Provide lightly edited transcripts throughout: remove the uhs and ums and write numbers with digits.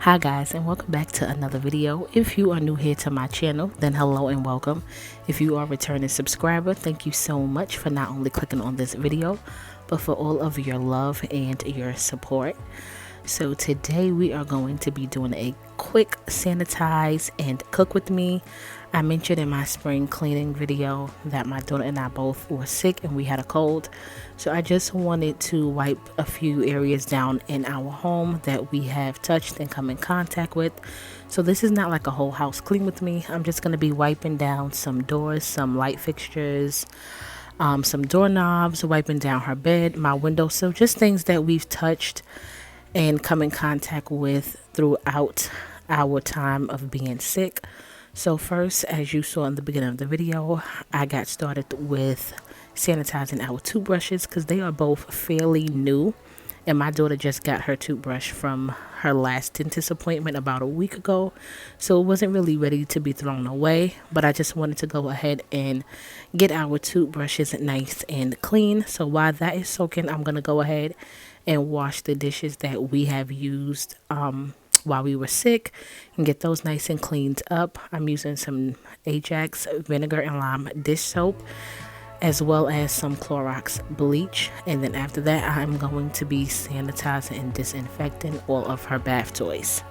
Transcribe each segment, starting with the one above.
Hi guys, and welcome back to another video. If you are new here to my channel, then hello and welcome. If you are a returning subscriber, thank you so much for not only clicking on this video, but for all of your love and your support. So today we are going to be doing a quick sanitize and cook with me. I mentioned in my spring cleaning video that my daughter and I both were sick and we had a cold. So I just wanted to wipe a few areas down in our home that we have touched and come in contact with. So this is not like a whole house clean with me. I'm just going to be wiping down some doors, some light fixtures, some doorknobs, wiping down her bed, my windowsill, just things that we've touched and come in contact with throughout our time of being sick. So first, as you saw in the beginning of the video, I got started with sanitizing our toothbrushes because they are both fairly new, and my daughter just got her toothbrush from her last dentist appointment about a week ago, so it wasn't really ready to be thrown away, but I just wanted to go ahead and get our toothbrushes nice and clean. So while that is soaking, I'm going to go ahead and wash the dishes that we have used while we were sick and get those nice and cleaned up. I'm using some Ajax vinegar and lime dish soap, as well as some Clorox bleach, and then after that I'm going to be sanitizing and disinfecting all of her bath toys.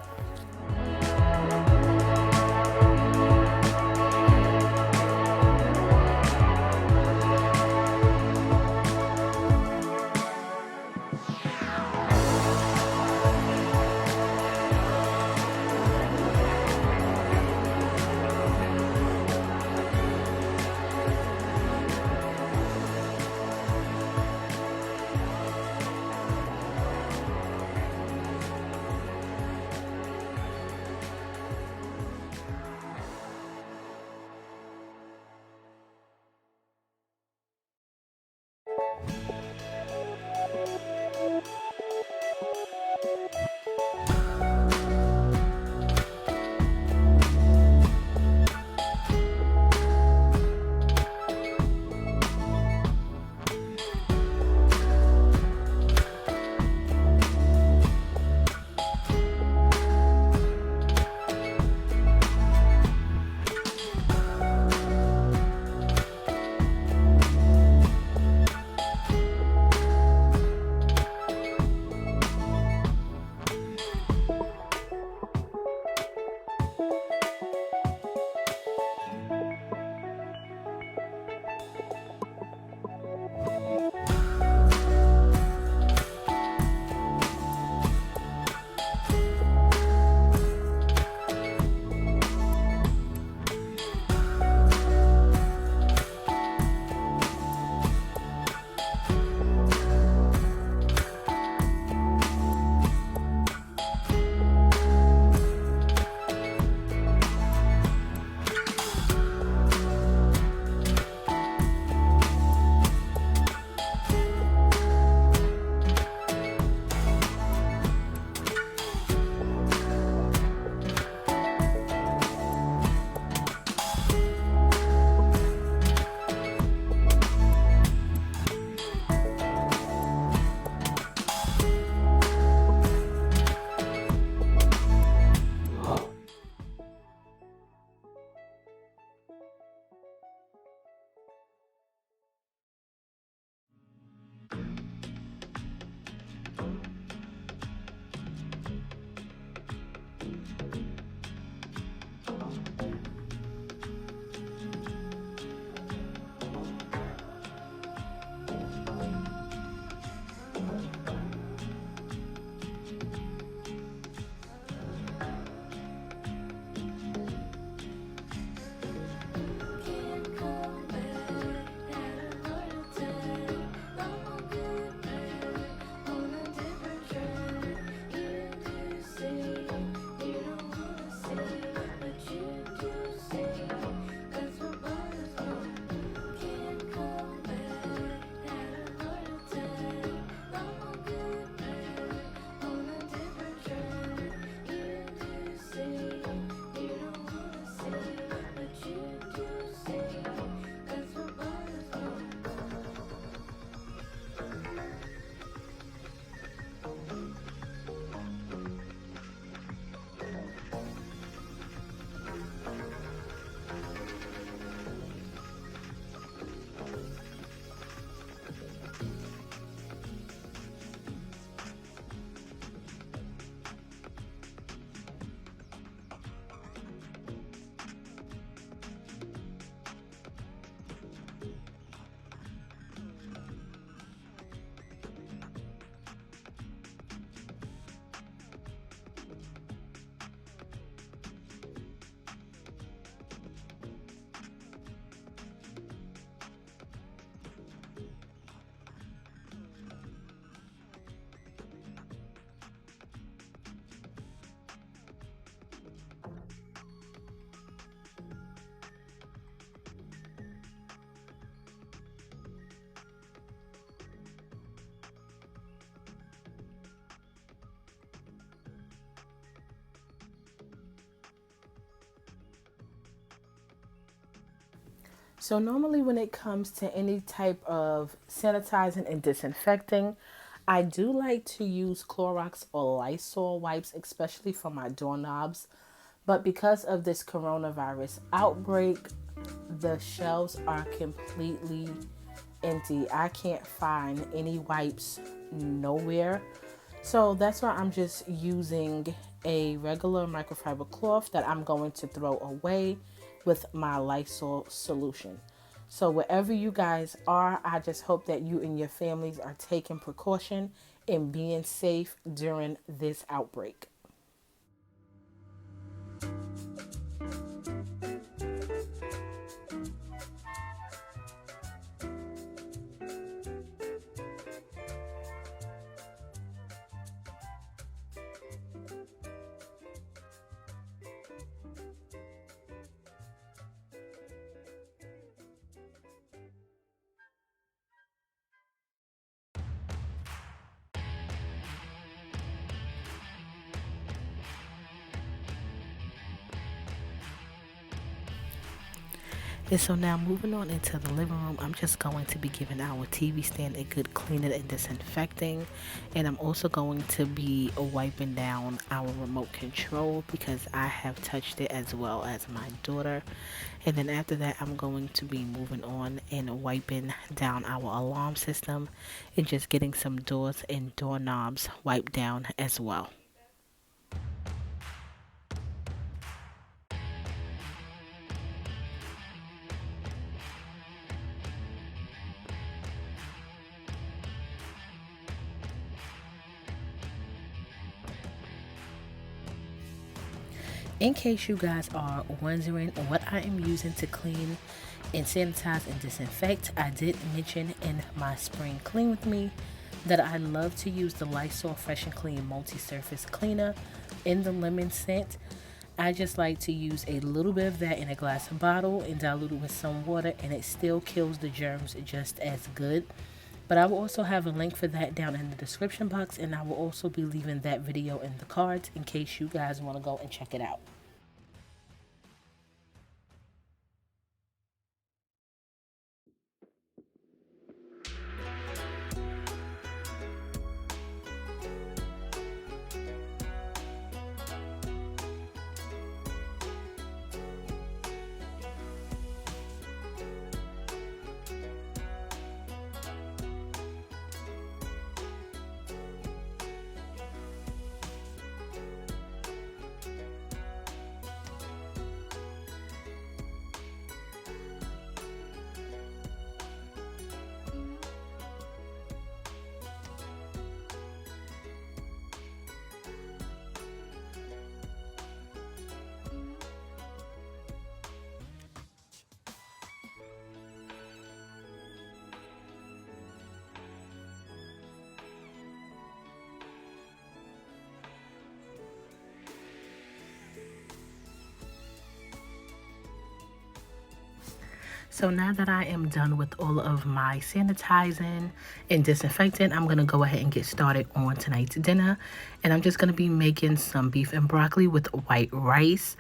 So normally when it comes to any type of sanitizing and disinfecting, I do like to use Clorox or Lysol wipes, especially for my doorknobs. But because of this coronavirus outbreak, the shelves are completely empty. I can't find any wipes nowhere. So that's why I'm just using a regular microfiber cloth that I'm going to throw away with my Lysol solution. So wherever you guys are, I just hope that you and your families are taking precaution and being safe during this outbreak. And so now moving on into the living room, I'm just going to be giving our TV stand a good cleaning and disinfecting. And I'm also going to be wiping down our remote control because I have touched it as well as my daughter. And then after that, I'm going to be moving on and wiping down our alarm system and just getting some doors and doorknobs wiped down as well. In case you guys are wondering what I am using to clean and sanitize and disinfect, I did mention in my spring clean with me that I love to use the Lysol Fresh and Clean multi-surface cleaner in the lemon scent. I just like to use a little bit of that in a glass bottle and dilute it with some water, and it still kills the germs just as good. But I will also have a link for that down in the description box, and I will also be leaving that video in the cards in case you guys want to go and check it out. So now that I am done with all of my sanitizing and disinfecting, I'm going to go ahead and get started on tonight's dinner. And I'm just going to be making some beef and broccoli with white rice.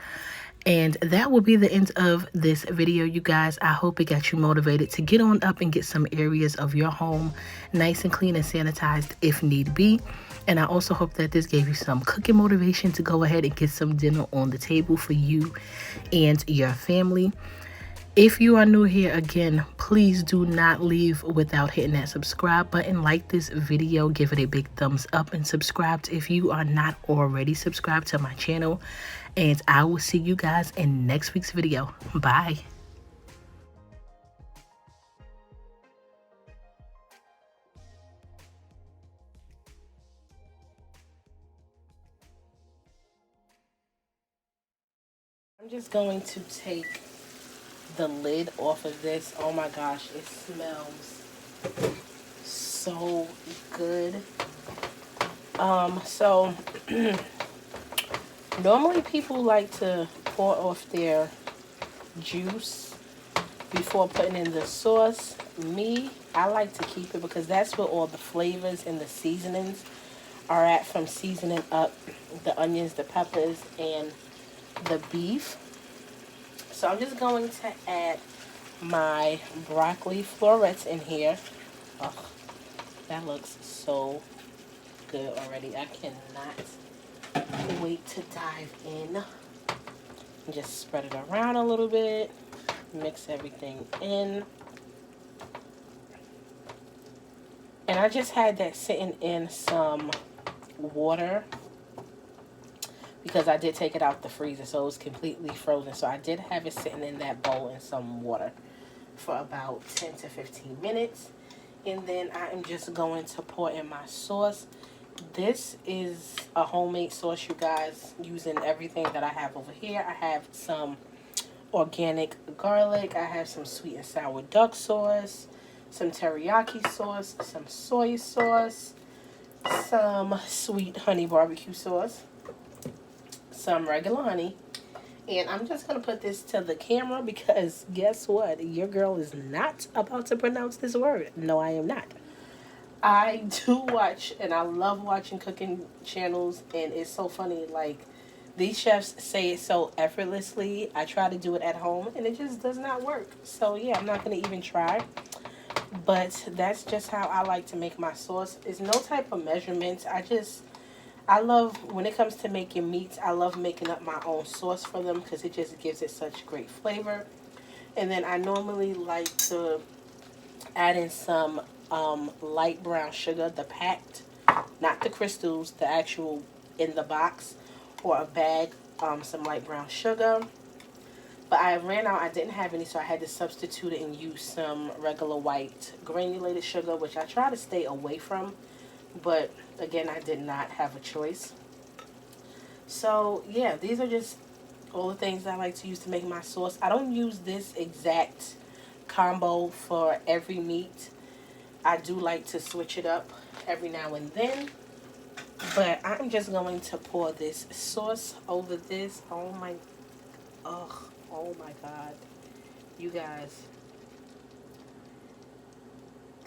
And that will be the end of this video, you guys. I hope it got you motivated to get on up and get some areas of your home nice and clean and sanitized if need be. And I also hope that this gave you some cooking motivation to go ahead and get some dinner on the table for you and your family. If you are new here, again, please do not leave without hitting that subscribe button. Like this video, give it a big thumbs up, and subscribe if you are not already subscribed to my channel. And I will see you guys in next week's video. Bye. I'm just going to take the lid off of this. Oh my gosh, it smells so good. So normally people like to pour off their juice before putting in the sauce. Me, I like to keep it because that's where all the flavors and the seasonings are at, from seasoning up the onions, the peppers, and the beef. So I'm just going to add my broccoli florets in here. Oh, that looks so good already. I cannot wait to dive in. Just spread it around a little bit. Mix everything in. And I just had that sitting in some water because I did take it out the freezer, so it was completely frozen. So I did have it sitting in that bowl in some water for about 10 to 15 minutes. And then I am just going to pour in my sauce. This is a homemade sauce, you guys, using everything that I have over here. I have some organic garlic. I have some sweet and sour duck sauce, some teriyaki sauce, some soy sauce, some sweet honey barbecue sauce, some regular honey. And I'm just going to put this to the camera because guess what? Your girl is not about to pronounce this word. No, I am not. I do watch, and I love watching cooking channels, and it's so funny. Like, these chefs say it so effortlessly. I try to do it at home, and it just does not work. So, yeah, I'm not going to even try. But that's just how I like to make my sauce. It's no type of measurements. I love, when it comes to making meats, I love making up my own sauce for them because it just gives it such great flavor. And then I normally like to add in some light brown sugar, the packed, not the crystals, the actual in the box or a bag, some light brown sugar. But I ran out, I didn't have any, so I had to substitute it and use some regular white granulated sugar, which I try to stay away from. But again, I did not have a choice. So yeah, these are just all the things I like to use to make my sauce. I don't use this exact combo for every meat. I do like to switch it up every now and then. But I'm just going to pour this sauce over this. Oh my, oh my God. You guys,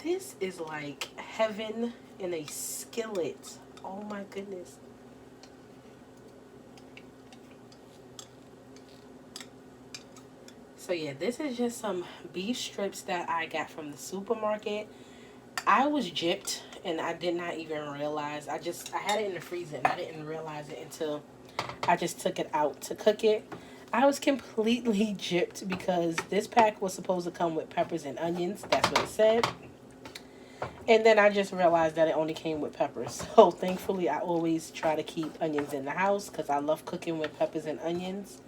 this is like heaven in a skillet. Oh my goodness. So yeah, this is just some beef strips that I got from the supermarket. I was gypped and I did not even realize. I had it in the freezer and I didn't realize it until I just took it out to cook it. I was completely gypped because this pack was supposed to come with peppers and onions. That's what it said. And then I just realized that it only came with peppers. So thankfully, I always try to keep onions in the house because I love cooking with peppers and onions.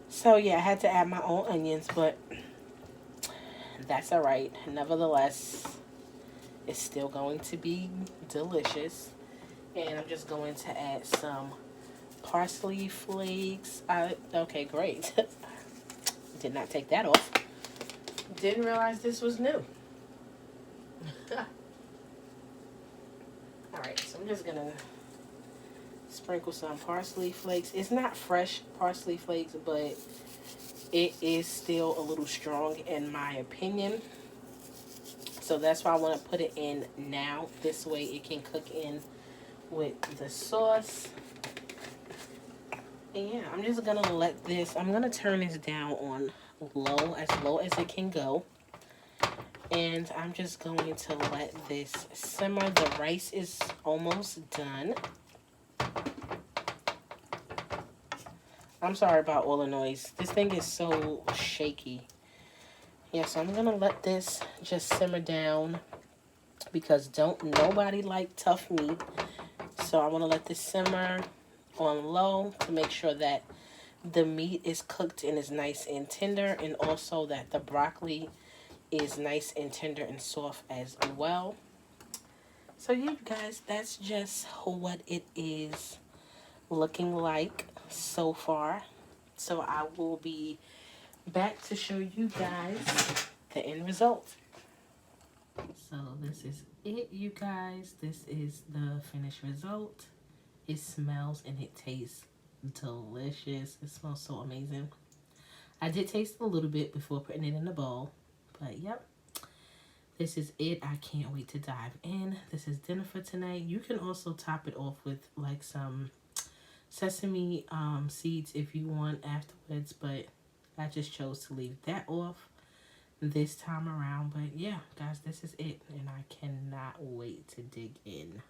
So yeah, I had to add my own onions, but that's all right. Nevertheless, it's still going to be delicious. And I'm just going to add some parsley flakes. Okay, great. Did not take that off. Didn't realize this was new. Alright, so I'm just gonna sprinkle some parsley flakes. It's not fresh parsley flakes, but it is still a little strong in my opinion. So that's why I want to put it in now. This way it can cook in with the sauce. And yeah, I'm just gonna let this, I'm gonna turn this down on low as it can go. And I'm just going to let this simmer. The rice is almost done. I'm sorry about all the noise. This thing is so shaky. Yeah, so I'm going to let this just simmer down because don't nobody like tough meat. So I want to let this simmer on low to make sure that the meat is cooked and is nice and tender, and also that the broccoli is nice and tender and soft as well. So yeah, you guys, that's just what it is looking like so far. So I will be back to show you guys the end result. So this is it, you guys. This is the finished result. It smells and it tastes delicious. It smells so amazing. I did taste a little bit before putting it in the bowl, but yep. This is it. I can't wait to dive in. This is dinner for tonight. You can also top it off with like some sesame seeds if you want afterwards, but I just chose to leave that off this time around. But yeah, guys, this is it, and I cannot wait to dig in.